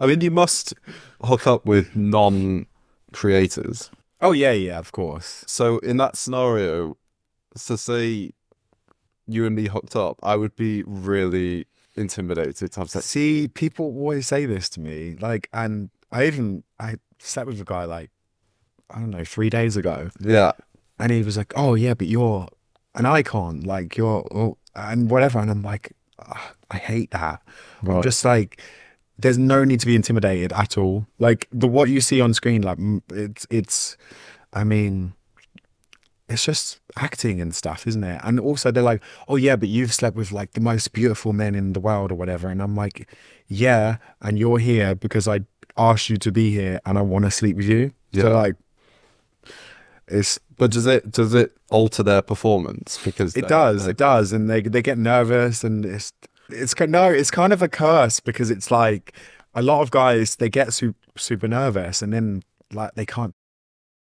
I mean, you must hook up with non-creators. Oh yeah, yeah, of course. So in that scenario, so say you and me hooked up, I would be really intimidated to have sex. See, people always say this to me, like, and I slept with a guy like I don't know 3 days ago, Yeah, and he was like, "Oh yeah, but you're an icon, like you're and whatever," and I'm like, "Ugh, I hate that. I'm right. just like, there's no need to be intimidated at all. Like the what you see on screen, like it's, I mean. It's just acting and stuff, isn't it? And also they're like, oh yeah, but you've slept with like the most beautiful men in the world or whatever. And I'm like, yeah, and you're here because I asked you to be here and I want to sleep with you. So Yeah. like, it's, But does it alter their performance because it does. And they get nervous and no, it's kind of a curse because it's like a lot of guys, they get super nervous and then like they can't.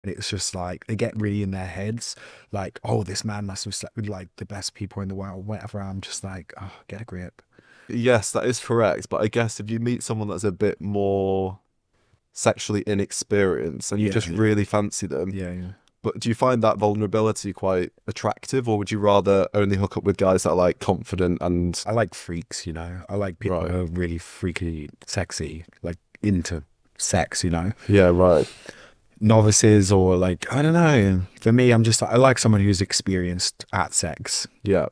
And it's just like they get really in their heads, like, oh, this man must have slept with like the best people in the world, whatever. I'm just like, oh, get a grip. yes, that is correct. But I guess if you meet someone that's a bit more sexually inexperienced and you Yeah, just really fancy them, yeah, yeah. but do you find that vulnerability quite attractive, or would you rather only hook up with guys that are like confident and I like freaks, I like people right? who are really freaky, sexy, like into sex, Yeah, right. novices or like, I don't know. For me, I'm just, I like someone who's experienced at sex. Yeah.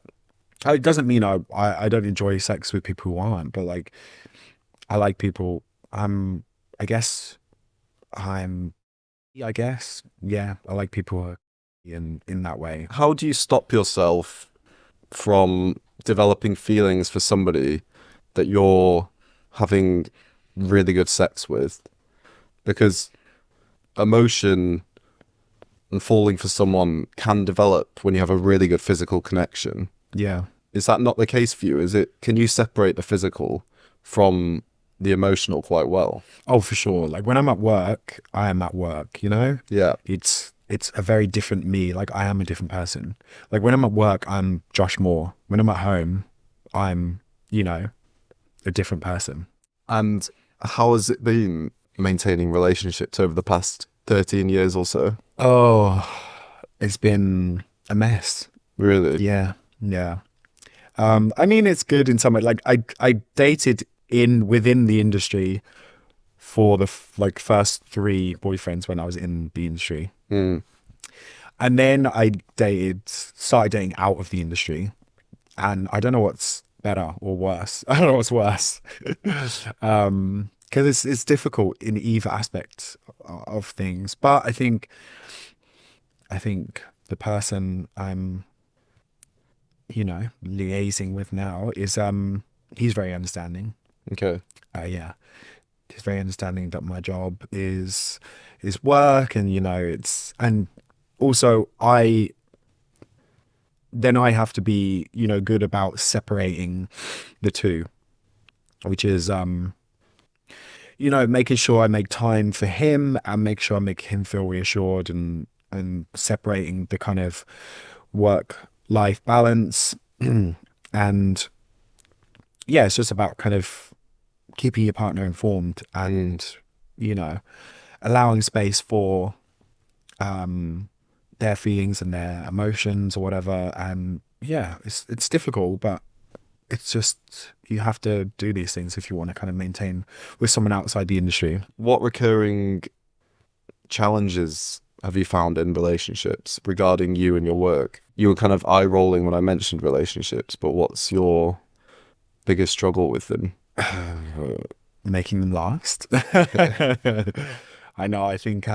It doesn't mean I don't enjoy sex with people who aren't, but like, I like people. I guess I'm I guess. Yeah, I like people in that way. How do you stop yourself from developing feelings for somebody that you're having really good sex with? Because emotion and falling for someone can develop when you have a really good physical connection. Yeah. Is that not the case for you? Can you separate the physical from the emotional quite well? Oh, for sure. Like when I'm at work, I am at work. Yeah. It's a very different me. Like I am a different person. Like when I'm at work, I'm Josh Moore. When I'm at home, I'm, a different person. And how has it been maintaining relationships over the past 13 years or so? Oh, it's been a mess. Really? Yeah. Yeah. I mean, it's good in some way. Like I dated in within the industry for the like first three boyfriends when I was in the industry. Mm. And then started dating out of the industry. And I don't know what's better or worse. I don't know what's worse. Because it's difficult in either aspect of things. But I think the person I'm, liaising with now is he's very understanding. Okay. Yeah. He's very understanding that my job is work and it's and also I have to be, good about separating the two, which is, making sure I make time for him and make sure I make him feel reassured and separating the kind of work life balance. And yeah, it's just about kind of keeping your partner informed and, you know, allowing space for, their feelings and their emotions or whatever. And yeah, it's difficult, but it's just you have to do these things if you want to kind of maintain with someone outside the industry. What recurring challenges have you found in relationships regarding you and your work? You were kind of eye rolling when I mentioned relationships, but what's your biggest struggle with them? Making them last. I know. I think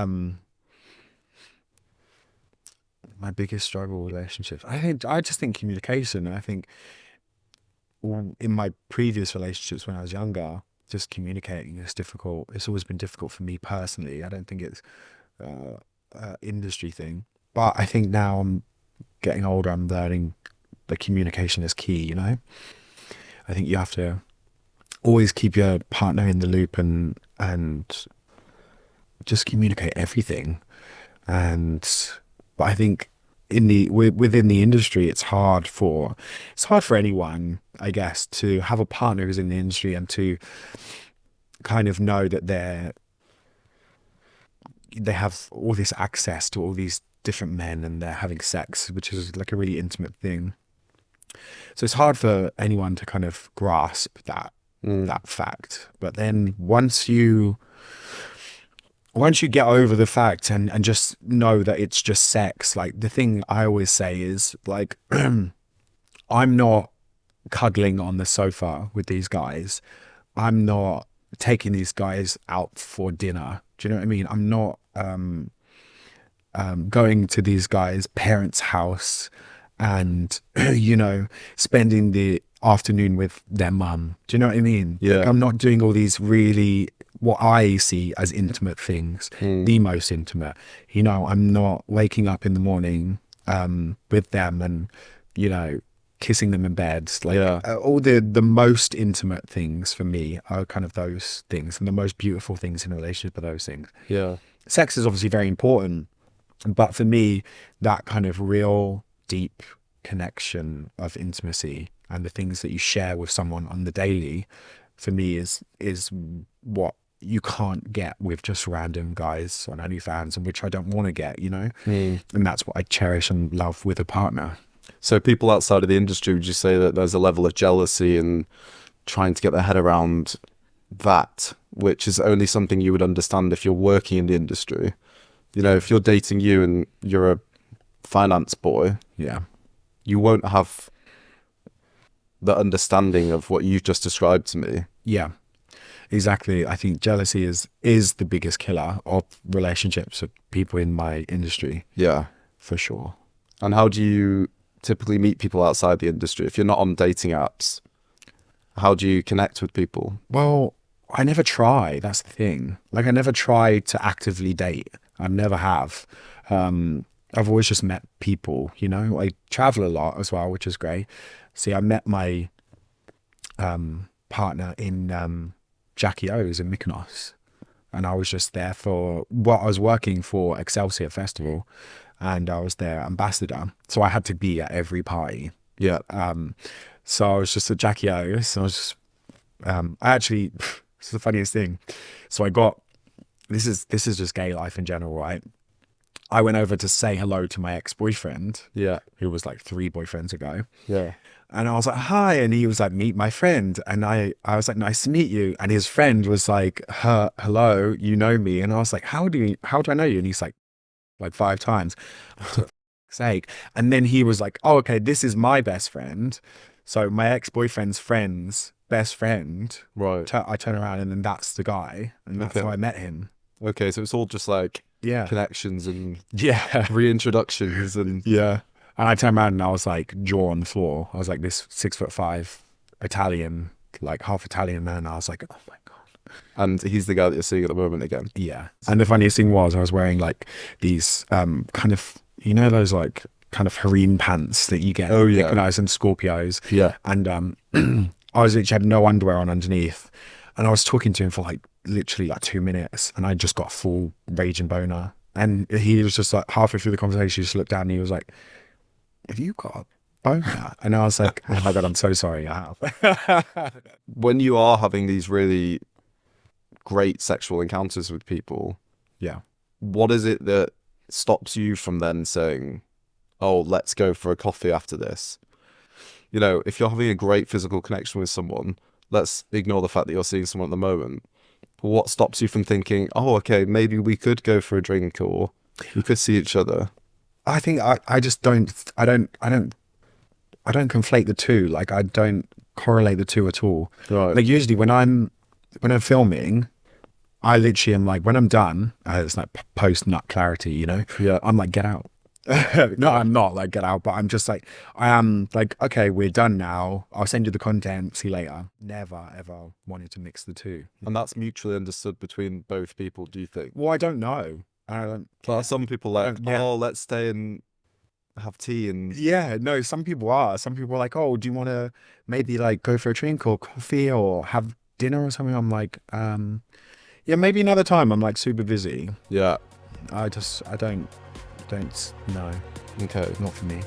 my biggest struggle with relationships. I just think communication. I think in my previous relationships when I was younger, just communicating is difficult. It's always been difficult for me personally. I don't think it's industry thing, but I think now I'm getting older. I'm learning that communication is key. I think you have to always keep your partner in the loop and just communicate everything. But I think within the industry, it's hard for anyone, I guess, to have a partner who's in the industry and to kind of know that they have all this access to all these different men and they're having sex, which is like a really intimate thing. So it's hard for anyone to kind of grasp that fact. But then once you get over the fact and just know that it's just sex, like the thing I always say is like, I'm not cuddling on the sofa with these guys. I'm not taking these guys out for dinner. Do you know what I mean? I'm not going to these guys' parents' house and, you know, spending the afternoon with their mum. Do you know what I mean? Yeah. Like, I'm not doing all these really, what I see as intimate things, the most intimate. You know, I'm not waking up in the morning with them and, you know, kissing them in bed. Like all the most intimate things for me are kind of those things, and the most beautiful things in a relationship are those things. Yeah. Sex is obviously very important, but for me, that kind of real deep connection of intimacy and the things that you share with someone on the daily, for me is what you can't get with just random guys on OnlyFans, and which I don't want to get, you know. And that's what I cherish and love with a partner. So people outside of the industry, would you say that there's a level of jealousy and trying to get their head around that, which is only something you would understand if you're working in the industry? You know, if you're dating you and you're a finance boy, Yeah. you won't have the understanding of what you've just described to me. Yeah, exactly. I think jealousy is the biggest killer of relationships with people in my industry. Yeah. For sure. And how do you typically meet people outside the industry? If you're not on dating apps, how do you connect with people? Well, I never try. That's the thing. Like, I never try to actively date. I never have. I've always just met people, you know. I travel a lot as well, which is great. See, I met my partner in Jackie O's in Mykonos, and I was just there for I was working for Excelsior Festival, and I was their ambassador, so I had to be at every party. Yeah. So I was just at Jackie O's, and I was just I actually it's the funniest thing. So I got this is just gay life in general, right? I went over to say hello to my ex-boyfriend, Yeah. who was like 3 boyfriends ago. Yeah. And I was like, hi. And he was like, meet my friend. And I was like, nice to meet you. And his friend was like, hello, you know me. And I was like, how do I know you? And he's like 5 times. For fuck's sake. And then he was like, oh, okay, this is my best friend. So my ex-boyfriend's friend's best friend. Right. I turn around and then that's the guy. And that's how I met him. Okay, so it's all just like Yeah. connections and Yeah. reintroductions and Yeah. And I turned around and I was like, jaw on the floor. I was like this 6'5" Italian, like half Italian man. I was like, oh my God. and he's the guy that you're seeing at the moment again. Yeah. And the funniest thing was I was wearing like these kind of, you know, those like kind of harem pants that you get Oh, yeah. recognized in Scorpios. Yeah. And I was literally had no underwear on underneath. And I was talking to him for like literally like 2 minutes, and I just got full rage and boner. And he was just like halfway through the conversation, he just looked down and he was like, have you got a boner? And I was like, oh my God, I'm so sorry, I have. When you are having these really great sexual encounters with people, Yeah. what is it that stops you from then saying, oh, let's go for a coffee after this? You know, if you're having a great physical connection with someone, let's ignore the fact that you're seeing someone at the moment. But what stops you from thinking, oh, okay, maybe we could go for a drink or we could see each other? I think I just don't conflate the two. Like, I don't correlate the two at all. Right. Like, usually when I'm filming, I literally am like, when I'm done, it's like post nut clarity, you know? Yeah. I'm like, get out. No, I'm not like, get out, but I'm just like, I am like, okay, we're done now. I'll send you the content. See you later. Never, ever wanted to mix the two. And that's mutually understood between both people, do you think? Well, I don't know. I don't. There are some people like, Yeah. oh, let's stay and have tea and... Yeah, no, some people are. Some people are like, oh, do you want to maybe like go for a drink or coffee or have dinner or something? I'm like, yeah, maybe another time. I'm like super busy. Yeah. I don't know. Okay. Not for me.